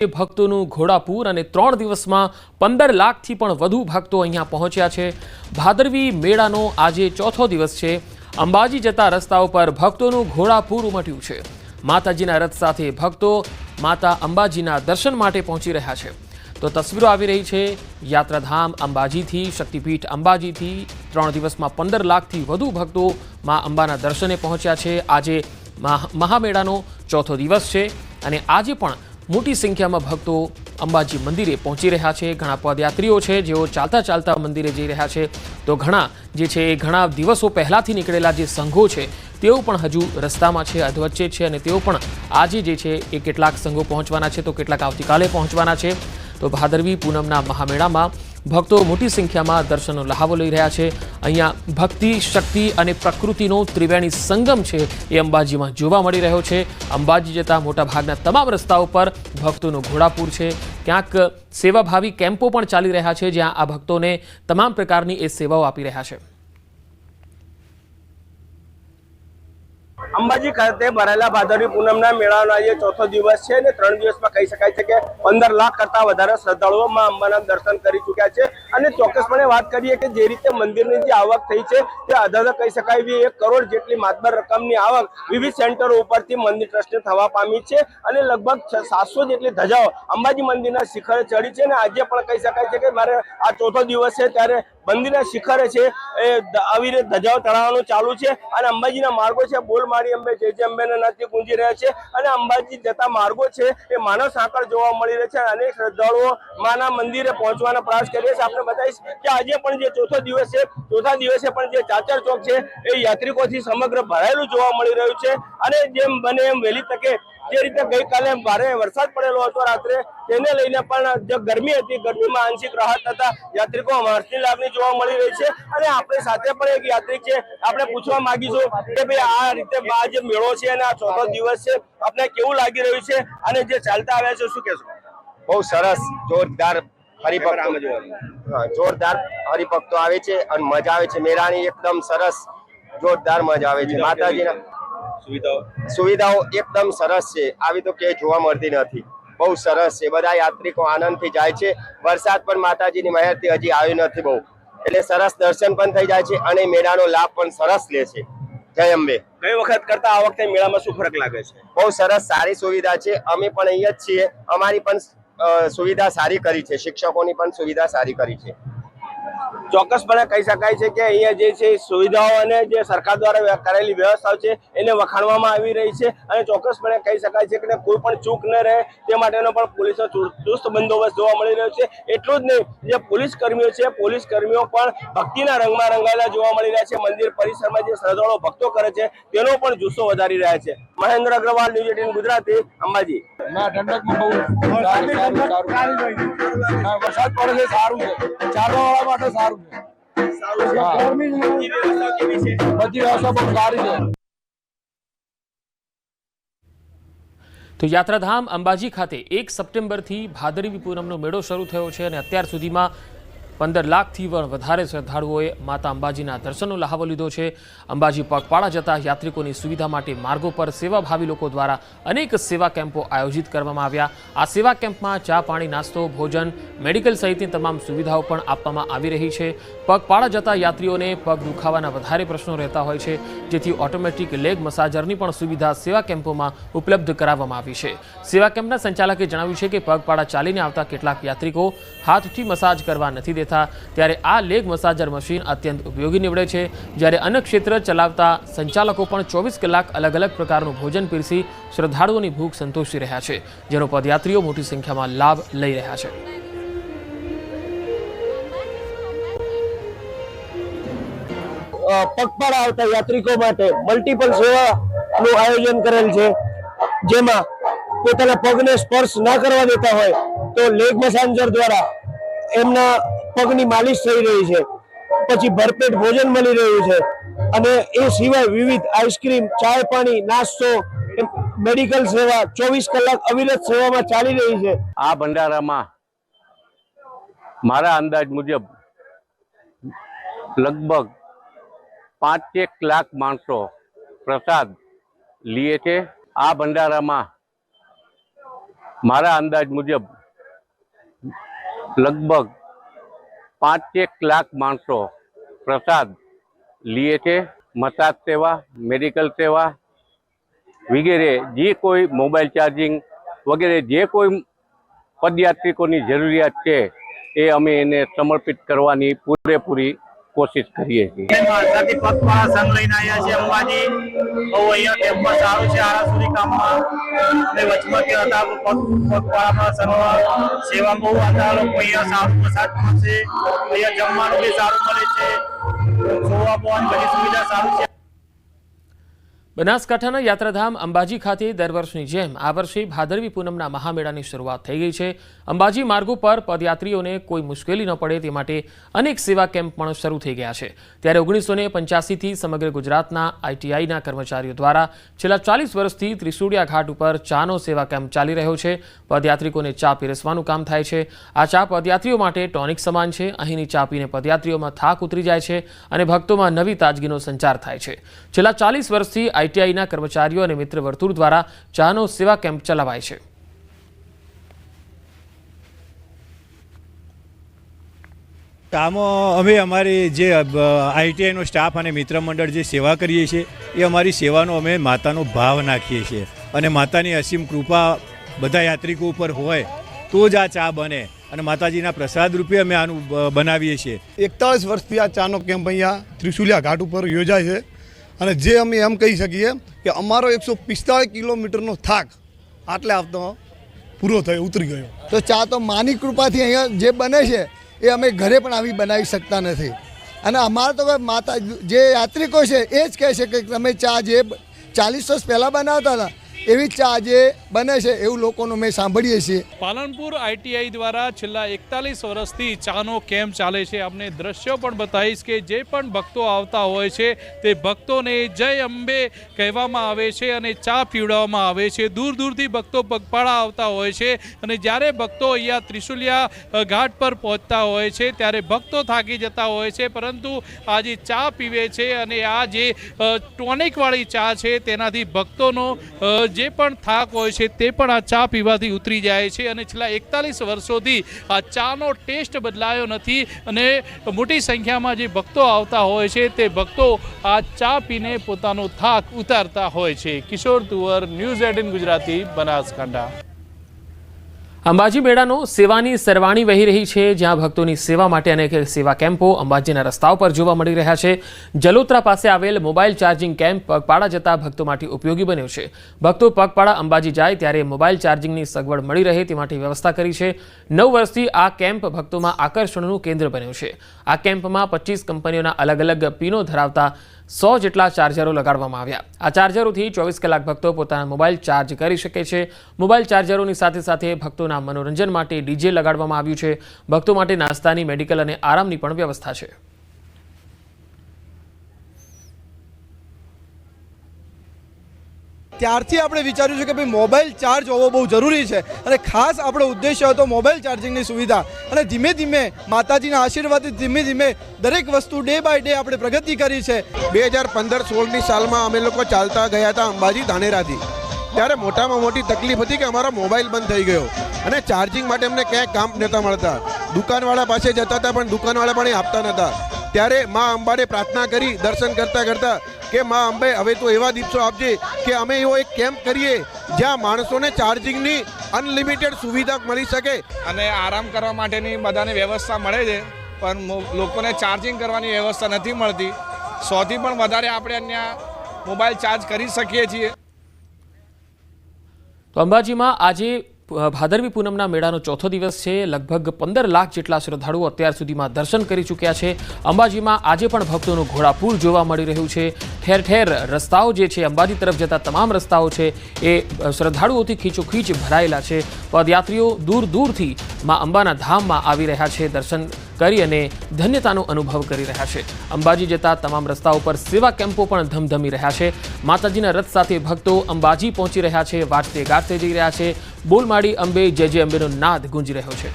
ભક્તોનું ઘોડાપૂર અને 3 દિવસમાં 15 લાખથી પણ વધુ ભક્તો અહીંયા પહોંચ્યા છે। ભાદરવી મેળાનો આજે ચોથો દિવસ છે। અંબાજી જતા રસ્તાઓ પર ભક્તોનું ઘોડાપૂર ઉમટ્યું છે। માતાજીના રથ સાથે ભક્તો માતા અંબાજીના દર્શન માટે પહોંચી રહ્યા છે। તો તસવીરો આવી રહી છે યાત્રાધામ અંબાજીથી, શક્તિપીઠ અંબાજીથી 3 દિવસમાં 15 લાખથી વધુ ભક્તો માં અંબાના દર્શને પહોંચ્યા છે। આજે મહામેળાનો ચોથો દિવસ છે અને આજે પણ મોટી સંખ્યામાં ભક્તો અંબાજી મંદિરે પહોંચી રહ્યા છે। ઘણા પદયાત્રીઓ છે જેઓ ચાલતા ચાલતા મંદિરે જઈ રહ્યા છે, તો ઘણા જે છે એ ઘણા દિવસો પહેલાથી નીકળેલા જે સંઘો છે તેઓ પણ હજુ રસ્તામાં છે, અધવચ્ચે છે અને તેઓ પણ આજે જે છે એ કેટલાક સંઘો પહોંચવાના છે તો કેટલાક આવતીકાલે પહોંચવાના છે। તો ભાદરવી પૂનમના મહામેળામાં ભક્તો મોટી સંખ્યામાં દર્શનનો લહાવો લઈ રહ્યા છે। અહીંયા ભક્તિ, શક્તિ અને પ્રકૃતિનો ત્રિવેણી સંગમ છે એ અંબાજીમાં જોવા મળી રહ્યો છે। અંબાજી જતા મોટાભાગના તમામ રસ્તાઓ પર ભક્તોનું ઘોડાપૂર છે। ક્યાંક સેવાભાવી કેમ્પો પણ ચાલી રહ્યા છે જ્યાં આ ભક્તોને તમામ પ્રકારની એ સેવાઓ આપી રહ્યા છે। અંબાજી ખાતે ભરાયેલા ભાદરવી પૂનમના મેળાનો આજે ચોથો દિવસ છે અને 3 દિવસમાં કહી શકાય છે કે 15 લાખ કરતા વધારે શ્રદ્ધાળુઓ માં અંબાના દર્શન કરી ચૂક્યા છે। અને ચોક્કસપણે વાત કરીએ કે જે રીતે મંદિરની જે આવક થઈ છે તે અધધ કહી શકાય એવી 1 કરોડ જેટલી માતબર રકમની આવક વિવિધ સેન્ટરો ઉપરથી મંદિર ટ્રસ્ટને થવા પામી છે અને લગભગ 700 જેટલી ધજાઓ અંબાજી મંદિરના શિખરે ચડી છે। અને આજે પણ કહી શકાય છે કે મારે આ ચોથો દિવસ છે ત્યારે મંદિરના શિખરે છે એ અવિરત ધજાઓ ચડાવવાનું ચાલુ છે અને અંબાજીના માર્ગો છે બોલ મારી અંબે જય અંબેના નાદથી ગુંજી રહ્યા છે અને અંબાજી જતા માર્ગો છે એ માનવ સાંકળ જોવા મળી રહે છે। અનેક શ્રદ્ધાળુઓ માના મંદિરે પહોંચવાનો પ્રયાસ કરી છે। આપણે બતાવીશ કે આજે પણ જે ચોથો દિવસ છે, ચોથા દિવસે પણ જે ચાચર ચોક છે એ યાત્રિકોથી સમગ્ર ભરાયેલું જોવા મળી રહ્યું છે અને જેમ બને એમ વહેલી તકે જે રીતે ગઈકાલે ભારે વરસાદ પડેલો હતો રાત્રે, તેને લઈને પણ જે ગરમી હતી, ગરમીમાં આંશિક રાહત થતા યાત્રિકો હર્ષની લાગણી જોવા મળી રહી છે। અને આપણી સાથે પણ એક યાત્રિક છે, આપણે પૂછવા માંગીશું કે ભાઈ આ રીતે આ જે મેળો છે અને આ ચોથો દિવસ છે આપને કેવું લાગી રહ્યું છે અને જે ચાલતા આવ્યા છે શું કહેશો? બહુ સરસ, જોરદાર હરિભક્તો આવે છે અને મજા આવે છે। મેળાની એકદમ સરસ જોરદાર મજા આવે છે। માતાજીના સુવિધાઓ એકદમ સરસ છે, આવી તો ક્યાંય જોવા મળતી નથી। બહુ સરસ છે, બધા યાત્રિકો આનંદથી જાય છે। વરસાદ પણ માતાજીની મહેરથી હજી આવ્યો નથી બહુ, એટલે સરસ દર્શન પણ થઈ જાય છે અને મેળાનો લાભ પણ સરસ લે છે। જય અંબે। ગઈ વખત કરતા આ વખતે મેળામાં શું ફરક લાગે છે? બહુ સરસ, સારી સુવિધા છે। અમે પણ અહીંયા જ છીએ, અમારી પણ સુવિધા સારી કરી છે, શિક્ષકોની પણ સુવિધા સારી કરી છે। ચોક્કસપણે કહી શકાય છે કે અહીંયા જે છે સુવિધાઓ અને જે સરકાર દ્વારા કરેલી વ્યવસ્થાઓ છે એને વખાણવામાં આવી રહી છે અને ચોક્કસપણે કહી શકાય છે કે કોઈ પણ ચૂક ન રહે તે માટેનો પણ પોલીસનો ચુસ્ત બંદોબસ્ત જોવા મળી રહ્યો છે। એટલું જ નહીં, જે પોલીસ કર્મીઓ છે, પોલીસ કર્મીઓ પણ ભક્તિના રંગમાં રંગાયેલા જોવા મળી રહ્યા છે। મંદિર પરિસરમાં જે શ્રદ્ધાળુઓ ભક્તો કરે છે તેનો પણ જુસ્સો વધારી રહ્યા છે। મહેન્દ્ર અગ્રવાલ, ન્યૂઝ 18 ગુજરાતી, અંબાજી। વરસાદ પડે છે, સારું છે, ચાલવા વાળા માટે સારું છે। બધી વ્યવસ્થા બહુ સારી છે। તો યાત્રાધામ અંબાજી ખાતે 1 સપ્ટેમ્બરથી ભાદરવી પૂનમનો મેળો શરૂ થયો છે અને અત્યાર સુધીમાં 15 લાખથી પણ વધારે શ્રદ્ધાળુઓએ માતા અંબાજીના દર્શનનો લહાવો લીધો છે। અંબાજી પગપાળા જતા યાત્રિકોની સુવિધા માટે માર્ગો પર સેવાભાવી લોકો દ્વારા અનેક સેવા કેમ્પો આયોજિત કરવામાં આવ્યા। આ સેવા કેમ્પમાં ચા, પાણી, નાસ્તો, ભોજન, મેડિકલ સહિતની તમામ સુવિધાઓ પણ આપવામાં આવી રહી છે। પગપાળા જતા યાત્રીઓને પગ દુખાવાના વધારે પ્રશ્નો રહેતા હોય છે, જેથી ઓટોમેટિક લેગ મસાજરની પણ સુવિધા સેવા કેમ્પોમાં ઉપલબ્ધ કરાવવામાં આવી છે। સેવા કેમ્પના સંચાલકે જણાવ્યું છે કે પગપાળા ચાલીને આવતા કેટલાક યાત્રિકો હાથથી મસાજ કરવા નથી દેતા, ત્યારે આ લેગ મસાજર મશીન અત્યંત ઉપયોગી નીવડે છે। જ્યારે અન્ય ક્ષેત્ર ચલાવતા સંચાલકો પણ 24 કલાક અલગ અલગ પ્રકારનું ભોજન પીરસી શ્રદ્ધાળુઓની ભૂખ સંતોષી રહ્યા છે, જેનો પદયાત્રીઓ મોટી સંખ્યામાં લાભ લઈ રહ્યા છે। પગપાળા આવતા યાત્રિકો માટે મલ્ટિપલ સેવાનું આયોજન કરેલ છે, જેમાં પોતાના પગને સ્પર્શ ના કરવા દેતા હોય તો લેગ મસાજર દ્વારા એમના પગની માલિશ થઈ રહી છે, પછી ભરપેટ ભોજન મળી રહ્યું છે અને એ સિવાય વિવિધ આઈસ્ક્રીમ, ચાય, પાણી, નાસ્તો, મેડિકલ સેવા 24 કલાક અવિરત સેવામાં ચાલી રહી છે। આ ભંડારામાં મારા અંદાજ મુજબ લગભગ 5 લાખ માણસો પ્રસાદ લે છે। આ ભંડારામાં મારા અંદાજ મુજબ લગભગ 5 લાખ માણસો પ્રસાદ લે છે. મસાજ સેવા, મેડિકલ સેવા વગેરે જે કોઈ મોબાઈલ ચાર્જિંગ વગેરે જે કોઈ પદયાત્રિકોની જરૂરિયાત છે એ અમે એને સમર્પિત કરવાની પૂરેપૂરી કોશિશ કરીએ છીએ. માલસાથી પગપાળા સંઘ લઈને આવ્યા છે અંબાજી. બહુ અહીંયા કેમ્પસ સારું છે આરાસુરી કામમાં. અને વચમાં કે હતા પગપાળા સંઘમાં સેવા બહુ હતા. લોકો અહીંયા સારું મસાજ મળશે, અહીંયા જમવાનું બી સારું મળે છે, જોવા બોન બધી સુવિધા સારું છે. બનાસકાંઠાના યાત્રાધામ અંબાજી ખાતે દર વર્ષની જેમ આ વર્ષે ભાદરવી પૂનમના મહામેળાની શરૂઆત થઈ ગઈ છે. અંબાજી માર્ગો પર પદયાત્રીઓને કોઈ મુશ્કેલી ન પડે તે માટે અનેક સેવા કેમ્પ પણ શરૂ થઈ ગયા છે. ત્યારે 1985થી સમગ્ર ગુજરાતના આઈટીઆઈના કર્મચારીઓ દ્વારા છેલ્લા 40 વર્ષથી ત્રિશુળિયા ઘાટ ઉપર ચાનો સેવા કેમ્પ ચાલી રહ્યો છે. પદયાત્રિકોને ચા પીરસવાનું કામ થાય છે. આ ચા પદયાત્રીઓ માટે ટોનિક સમાન છે. અહીંની ચા પીને પદયાત્રીઓમાં થાક ઉતરી જાય છે અને ભક્તોમાં નવી તાજગીનો સંચાર થાય છે. છેલ્લા 40 વર્ષથી આઈટીઆઈના કર્મચારીઓ અને મિત્ર વર્તુળ દ્વારા ચાનો સેવા કેમ્પ ચલાવાય છે. આમાં અમે અમારી જે આઈટીઆઈનો સ્ટાફ અને મિત્ર મંડળ જે સેવા કરીએ છીએ એ અમારી સેવાનો અમે માતાનો ભાવ નાખીએ છીએ અને માતાની અસીમ કૃપા બધા યાત્રિકો ઉપર હોય તો જ આ ચા બને અને માતાજીના પ્રસાદ રૂપે અમે આનું બનાવીએ છીએ. 41 વર્ષથી આ ચાનો કેમ્પ અહીંયા ત્રિશુલિયા ઘાટ ઉપર યોજાય છે અને જે અમે એમ કહી શકીએ કે અમારો 145 કિલોમીટરનો થાક આટલે આવતો પૂરો થયો, ઉતરી ગયો. તો ચા તો માની કૃપાથી અહીંયા જે બને છે એ અમે ઘરે પણ આવી બનાવી શકતા નથી અને અમારા તો માતા જે યાત્રિકો છે એ જ કહે છે કે તમે ચા જે 40 વર્ષ પહેલાં બનાવતા હતા એવી ચા જે બને છે એવું લોકોનું મેં સાંભળીએ છીએ. પાલનપુર આઈટીઆઈ દ્વારા છેલ્લા 41 વર્ષથી ચાનો કેમ્પ ચાલે છે. આપણે દ્રશ્યો પણ બતાવીશ કે જે પણ ભક્તો આવતા હોય છે તે ભક્તોને જય અંબે કહેવામાં આવે છે અને ચા પીવડાવવામાં આવે છે. દૂર દૂરથી ભક્તો પગપાળા આવતા હોય છે અને જ્યારે ભક્તો અહીંયા ત્રિશુલિયા ઘાટ પર પહોંચતા હોય છે ત્યારે ભક્તો થાકી જતા હોય છે, પરંતુ આ જે ચા પીવે છે અને આ જે ટોનિકવાળી ચા છે તેનાથી ભક્તોનો જે પણ થાક હોય છે તે પણ આ ચા પીવાથી ઉતરી જાય છે. અને છેલ્લા 41 વર્ષોથી આ ચાનો ટેસ્ટ બદલાયો નથી અને મોટી સંખ્યામાં જે ભક્તો આવતા હોય છે તે ભક્તો આ ચા પીને પોતાનો થાક ઉતારતા હોય છે. કિશોર તુવર, ન્યૂઝ 18 ગુજરાતી, બનાસકાંઠા. અંબાજી મેળાનો સેવાની સરવાણી વહી રહી છે, જ્યાં ભક્તોની સેવા માટે અનેક સેવા કેમ્પો અંબાજીના રસ્તાઓ પર જોવા મળી રહ્યા છે. જલોત્રા પાસે આવેલ મોબાઈલ ચાર્જિંગ કેમ્પ પગપાળા જતા ભક્તો માટે ઉપયોગી બન્યો છે. ભક્તો પગપાળા અંબાજી જાય ત્યારે મોબાઈલ ચાર્જિંગની સગવડ મળી રહે તે માટે વ્યવસ્થા કરી છે. 9 વર્ષથી આ કેમ્પ ભક્તોમાં આકર્ષણનું કેન્દ્ર બન્યો છે. આ કેમ્પમાં 25 કંપનીઓના અલગ અલગ પિનો ધરાવતા 100 જેટલા ચાર્જરો લગાડવામાં આવ્યા. આ ચાર્જરોથી 24 કલાક ભક્તો પોતાના મોબાઈલ ચાર્જ કરી શકે છે. મોબાઈલ ચાર્જરોની સાથે સાથે ભક્તોના મનોરંજન માટે ડીજે લગાડવામાં આવ્યું છે. ભક્તો માટે નાસ્તાની, મેડિકલ અને આરામની પણ વ્યવસ્થા છે. ત્યારથી આપણે વિચાર્યું છે કે ભાઈ મોબાઈલ ચાર્જ હોવો બહુ જરૂરી છે અને ખાસ આપણો ઉદ્દેશ્ય હતો મોબાઈલ ચાર્જિંગની સુવિધા. અને ધીમે ધીમે માતાજીના આશીર્વાદથી ધીમે ધીમે દરેક વસ્તુ ડે બાય ડે આપણે પ્રગતિ કરી છે. 2015-16ની સાલમાં અમે લોકો ચાલતા ગયા હતા અંબાજી ધાનેરાથી. ત્યારે મોટામાં મોટી તકલીફ હતી કે અમારો મોબાઈલ બંધ થઈ ગયો અને ચાર્જિંગ માટે અમને ક્યાંય કામ નહોતા મળતા. દુકાનવાળા પાસે જતા હતા પણ દુકાનવાળા પણ આપતા નહોતા. ત્યારે મા અંબાને પ્રાર્થના કરી દર્શન કરતા કરતા કે મા અંબે હવે તો એવા દિવસો આપજે કે અમે એવો એક કેમ્પ કરીએ જ્યાં માણસોને ચાર્જિંગની અનલિમિટેડ સુવિધા મળી શકે અને આરામ કરવા માટેની બધાને વ્યવસ્થા મળે છે, પણ લોકોને ચાર્જિંગ કરવાની વ્યવસ્થા નથી મળતી. 100થી પણ વધારે આપણે અહીંયા મોબાઈલ ચાર્જ કરી શકીએ છીએ. તો અંબાજીમાં આજે ભાદરવી પૂનમના મેળાનો ચોથો દિવસ છે. લગભગ 15 લાખ જેટલા શ્રદ્ધાળુઓ અત્યાર સુધીમાં દર્શન કરી ચૂક્યા છે. અંબાજીમાં આજે પણ ભક્તોનું ઘોડાપૂર જોવા મળી રહ્યું છે. ઠેર ઠેર રસ્તાઓ જે છે, અંબાજી તરફ જતા તમામ રસ્તાઓ છે એ શ્રદ્ધાળુઓથી ખીચોખીચ ભરાયેલા છે. પદયાત્રીઓ દૂર દૂરથી માં અંબાના ધામમાં આવી રહ્યા છે. દર્શન કરી અને ધન્યતાનો અનુભવ કરી રહ્યા છે. અંબાજી જતા તમામ રસ્તાઓ પર સેવા કેમ્પો પણ ધમધમી રહ્યા છે. માતાજીના રથ સાથે ભક્તો અંબાજી પહોંચી રહ્યા છે. વાજતે ગાજતે જઈ રહ્યા છે. બોલમાડી અંબે, જય જય અંબેનો નાદ ગુંજી રહ્યો છે.